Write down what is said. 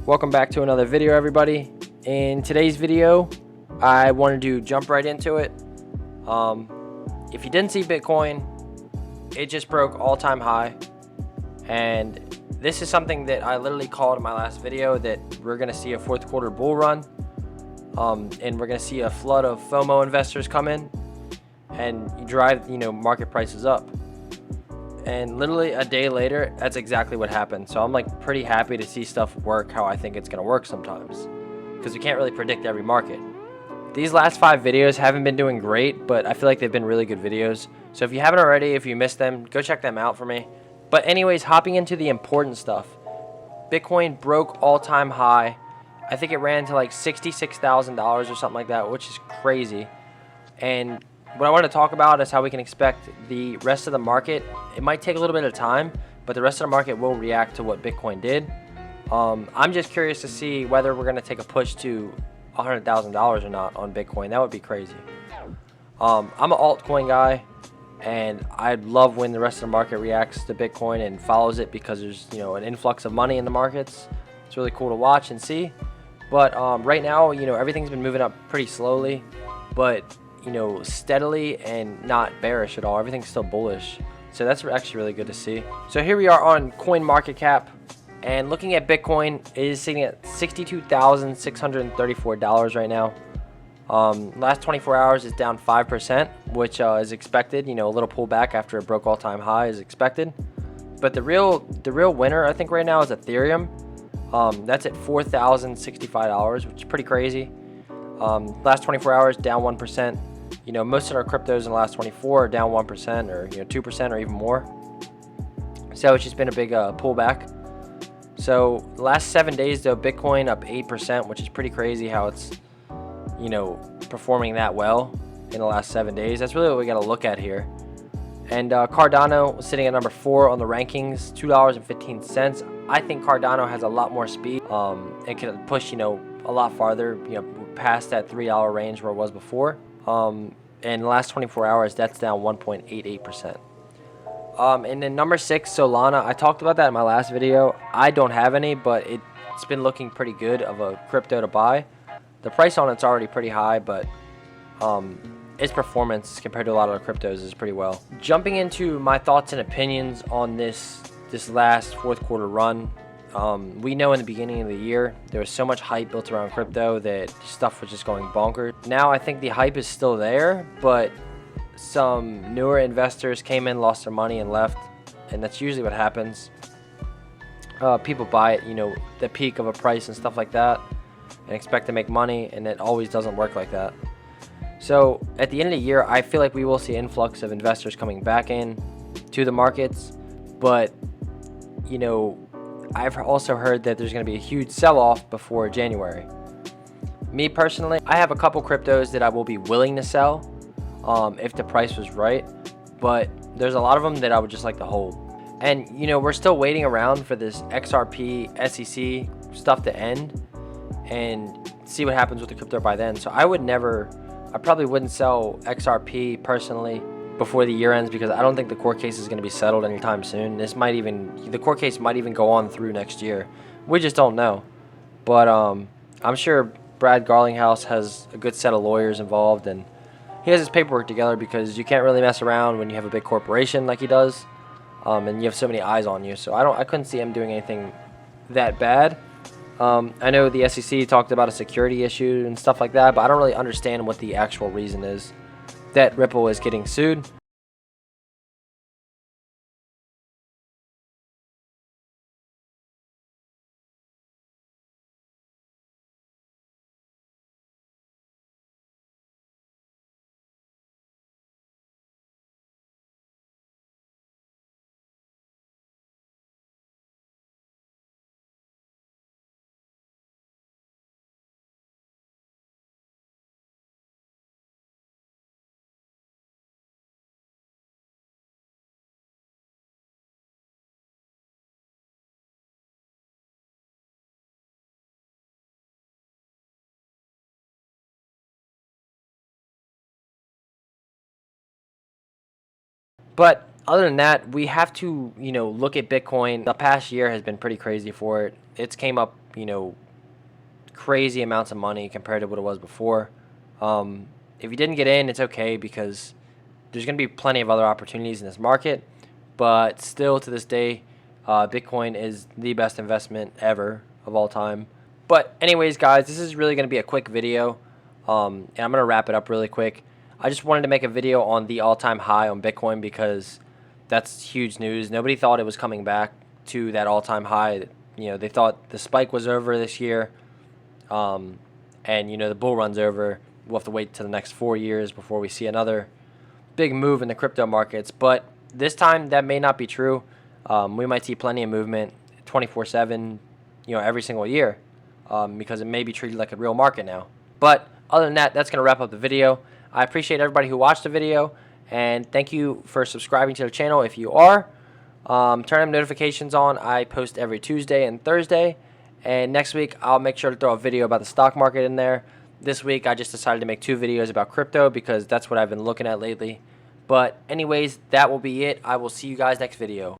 Welcome back to another video, everybody. In today's video, I wanted to jump right into it. If you didn't see Bitcoin, it just broke all-time high, and this is something that I literally called in my last video, that we're going to see a fourth quarter bull run, and we're going to see a flood of FOMO investors come in and drive market prices up. And literally a day later, that's exactly what happened. So I'm like pretty happy to see stuff work how I think it's going to work sometimes, because we can't really predict every market. These last 5 videos haven't been doing great, but I feel like they've been really good videos. So if you haven't already, if you missed them, go check them out for me. But anyways, hopping into the important stuff. Bitcoin broke all-time high. I think it ran to like $66,000 or something like that, which is crazy. And what I want to talk about is how we can expect the rest of the market. It might take a little bit of time, but the rest of the market will react to what Bitcoin did. I'm just curious to see whether we're going to take a push to $100,000 or not on Bitcoin. That would be crazy. I'm an altcoin guy, and I love when the rest of the market reacts to Bitcoin and follows it, because there's an influx of money in the markets. It's really cool to watch and see. But right now, everything's been moving up pretty slowly, but steadily, and not bearish at all. Everything's still bullish. So that's actually really good to see. So here we are on CoinMarketCap, and looking at Bitcoin, it is sitting at $62,634 right now. Last 24 hours is down 5%, which is expected. A little pullback after it broke all-time high is expected. But the real winner, I think, right now is Ethereum. That's at $4,065, which is pretty crazy. Last 24 hours down 1%. Most of our cryptos in the last 24 are down 1% or 2% or even more. So it's just been a big pullback. So the last 7 days though, Bitcoin up 8%, which is pretty crazy how it's performing that well in the last 7 days. That's really what we got to look at here. And Cardano sitting at number 4 on the rankings, $2.15. I think Cardano has a lot more speed. It can push a lot farther, past that $3 range where it was before. In the last 24 hours, that's down 1.88%. And then number 6, Solana. I talked about that in my last video. I don't have any, but it's been looking pretty good of a crypto to buy. The price on it's already pretty high, but its performance compared to a lot of the cryptos is pretty well. Jumping into my thoughts and opinions on this last fourth quarter run. We know in the beginning of the year there was so much hype built around crypto that stuff was just going bonkers. Now I think the hype is still there, but some newer investors came in, lost their money, and left, and that's usually what happens. People buy it, the peak of a price and stuff like that, and expect to make money, and it always doesn't work like that. So at the end of the year, I feel like we will see an influx of investors coming back in to the markets, but I've also heard that there's going to be a huge sell-off before January. Me personally, I have a couple cryptos that I will be willing to sell if the price was right, but there's a lot of them that I would just like to hold. And we're still waiting around for this XRP SEC stuff to end and see what happens with the crypto by then. So I probably wouldn't sell XRP personally before the year ends, because I don't think the court case is going to be settled anytime soon. The court case might even go on through next year. We just don't know. But I'm sure Brad Garlinghouse has a good set of lawyers involved, and he has his paperwork together, because you can't really mess around when you have a big corporation like he does, and you have so many eyes on you. So I couldn't see him doing anything that bad. I know the SEC talked about a security issue and stuff like that, but I don't really understand what the actual reason is that Ripple is getting sued. But other than that, we have to, look at Bitcoin. The past year has been pretty crazy for it. It's came up, crazy amounts of money compared to what it was before. If you didn't get in, it's okay, because there's going to be plenty of other opportunities in this market. But still, to this day, Bitcoin is the best investment ever of all time. But anyways, guys, this is really going to be a quick video, and I'm going to wrap it up really quick. I just wanted to make a video on the all-time high on Bitcoin, because that's huge news. Nobody thought it was coming back to that all-time high. They thought the spike was over this year, and the bull run's over. We'll have to wait till the next 4 years before we see another big move in the crypto markets. But this time, that may not be true. We might see plenty of movement 24/7, every single year, because it may be treated like a real market now. But other than that, that's going to wrap up the video. I appreciate everybody who watched the video, and thank you for subscribing to the channel if you are. Turn notifications on. I post every Tuesday and Thursday, and next week I'll make sure to throw a video about the stock market in there. This week I just decided to make 2 videos about crypto, because that's what I've been looking at lately. But anyways, that will be it. I will see you guys next video.